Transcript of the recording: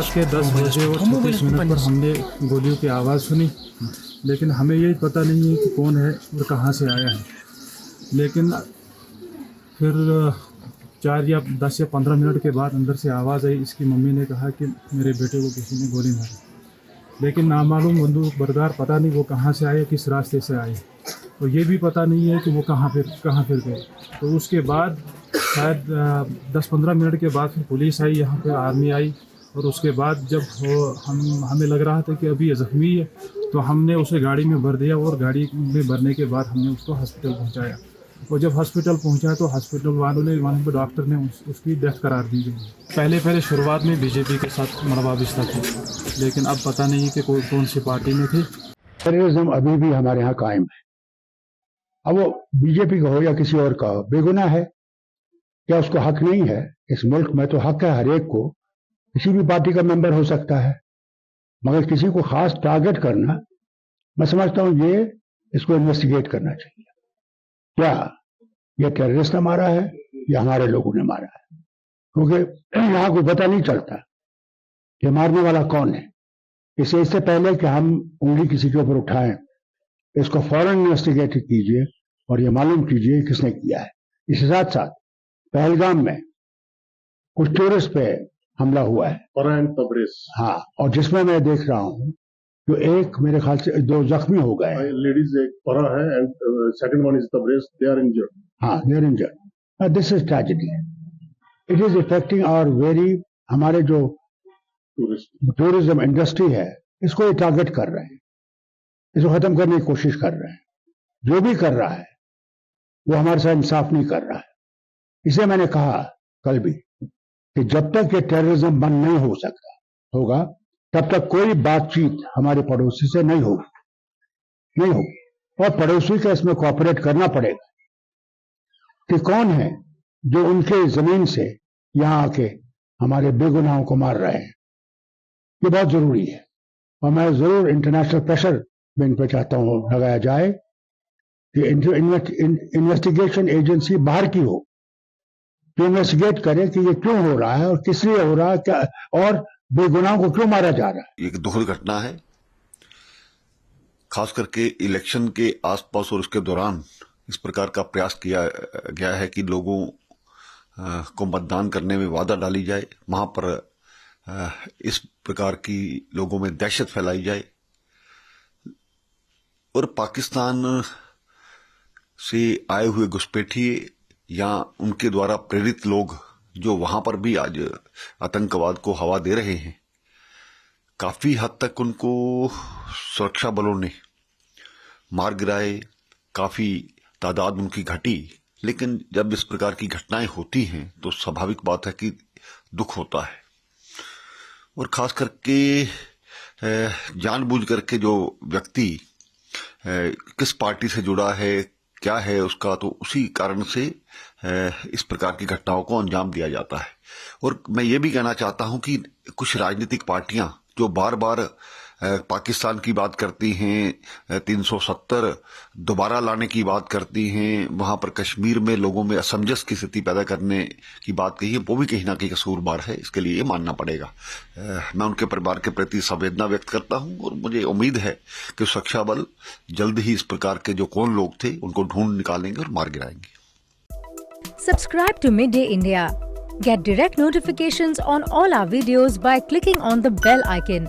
रात के 10 बजे और 36 मिनट पर हमने गोलियों की आवाज़ सुनी, लेकिन हमें यही पता नहीं है कि कौन है और कहाँ से आया है। लेकिन फिर 4 या 10 या 15 मिनट के बाद अंदर से आवाज़ आई। इसकी मम्मी ने कहा कि मेरे बेटे को किसी ने गोली मारी, लेकिन नामालूम बंदूक बरदार पता नहीं वो कहाँ से आए, किस रास्ते से आए, और ये भी पता नहीं है कि वो कहाँ फिर गए। तो उसके बाद शायद 10-15 मिनट के बाद फिर पुलिस आई, यहाँ पे आर्मी आई, और उसके बाद जब हमें लग रहा था कि अभी ये ज़ख्मी है, तो हमने उसे गाड़ी में भर दिया, और गाड़ी में भरने के बाद हमने उसको हॉस्पिटल पहुँचाया। और जब हॉस्पिटल पहुँचा तो हॉस्पिटल वालों ने, वहाँ पर डॉक्टर ने उसकी डेथ करार दी गई। पहले शुरुआत में बीजेपी के साथ मड़वा बिस्ता थी, लेकिन अब पता नहीं कि कौन सी पार्टी में थे। टेररिज्म अभी भी हमारे यहाँ कायम है। अब वो बीजेपी का हो या किसी और का हो, बेगुनाह है। क्या उसको हक नहीं है? इस मुल्क में तो हक है हर एक को, किसी भी पार्टी का मेंबर हो सकता है, मगर किसी को खास टारगेट करना, मैं समझता हूं इसको इन्वेस्टिगेट करना चाहिए। क्या ये टेररिस्ट ने मारा है या हमारे लोगों ने मारा है? क्योंकि यहां कोई पता नहीं चलता कि मारने वाला कौन है। इससे पहले कि हम उंगली किसी के ऊपर उठाएं, इसको फौरन इन्वेस्टिगेट कीजिए और ये मालूम कीजिए किसने किया है। इसके साथ साथ पहलगाम में कुछ टूरिस्ट पे हमला हुआ है, हाँ, और जिसमें मैं देख रहा हूं जो एक मेरे ख्याल से 2 जख्मी हो गए। लेडीज एक परा है and second one is Tabrez, they are injured. हाँ, they are injured. This is tragedy. It is affecting our very, हमारे जो टूरिज्म इंडस्ट्री है, इसको ये टारगेट कर रहे हैं, इसको खत्म करने की कोशिश कर रहे हैं। जो भी कर रहा है वो हमारे साथ इंसाफ नहीं कर रहा है। इसे मैंने कहा कल भी कि जब तक ये टेररिज्म बंद नहीं होगा, तब तक कोई बातचीत हमारे पड़ोसी से नहीं होगी, और पड़ोसी का इसमें कोऑपरेट करना पड़ेगा कि कौन है जो उनके जमीन से यहां आके हमारे बेगुनाहों को मार रहे हैं। ये बहुत जरूरी है, और मैं जरूर इंटरनेशनल प्रेशर में इन पर चाहता हूं लगाया जाए कि इन्वेस्टिगेशन एजेंसी बाहर की हो, तो इन्वेस्टिगेट करे कि ये क्यों हो रहा है और किस लिए हो रहा है, क्या और बेगुनाहों को क्यों मारा जा रहा है। एक दुखद घटना है, खास करके इलेक्शन के आसपास और उसके दौरान इस प्रकार का प्रयास किया गया है कि लोगों को मतदान करने में बाधा डाली जाए, वहां पर इस प्रकार की लोगों में दहशत फैलाई जाए, और पाकिस्तान से आए हुए घुसपैठिए या उनके द्वारा प्रेरित लोग जो वहां पर भी आज आतंकवाद को हवा दे रहे हैं, काफी हद तक उनको सुरक्षा बलों ने मार गिराए, काफी तादाद उनकी घटी। लेकिन जब इस प्रकार की घटनाएं होती हैं तो स्वाभाविक बात है कि दुख होता है, और खास करके जानबूझ करके जो व्यक्ति किस पार्टी से जुड़ा है, क्या है उसका, तो उसी कारण से इस प्रकार की घटनाओं को अंजाम दिया जाता है। और मैं ये भी कहना चाहता हूं कि कुछ राजनीतिक पार्टियां जो बार बार पाकिस्तान की बात करती हैं, 370 दोबारा लाने की बात करती हैं, वहां पर कश्मीर में लोगों में असमंजस की स्थिति पैदा करने की बात कही है, वो भी कहीं ना कहीं कसूरवार है। इसके लिए ये मानना पड़ेगा। मैं उनके परिवार के प्रति संवेदना व्यक्त करता हूं, और मुझे उम्मीद है कि सुरक्षा बल जल्द ही इस प्रकार के जो कौन लोग थे उनको ढूंढ निकालेंगे और मार गिराएंगे। Subscribe to Midday India. Get direct notifications on all our videos by clicking on the bell icon.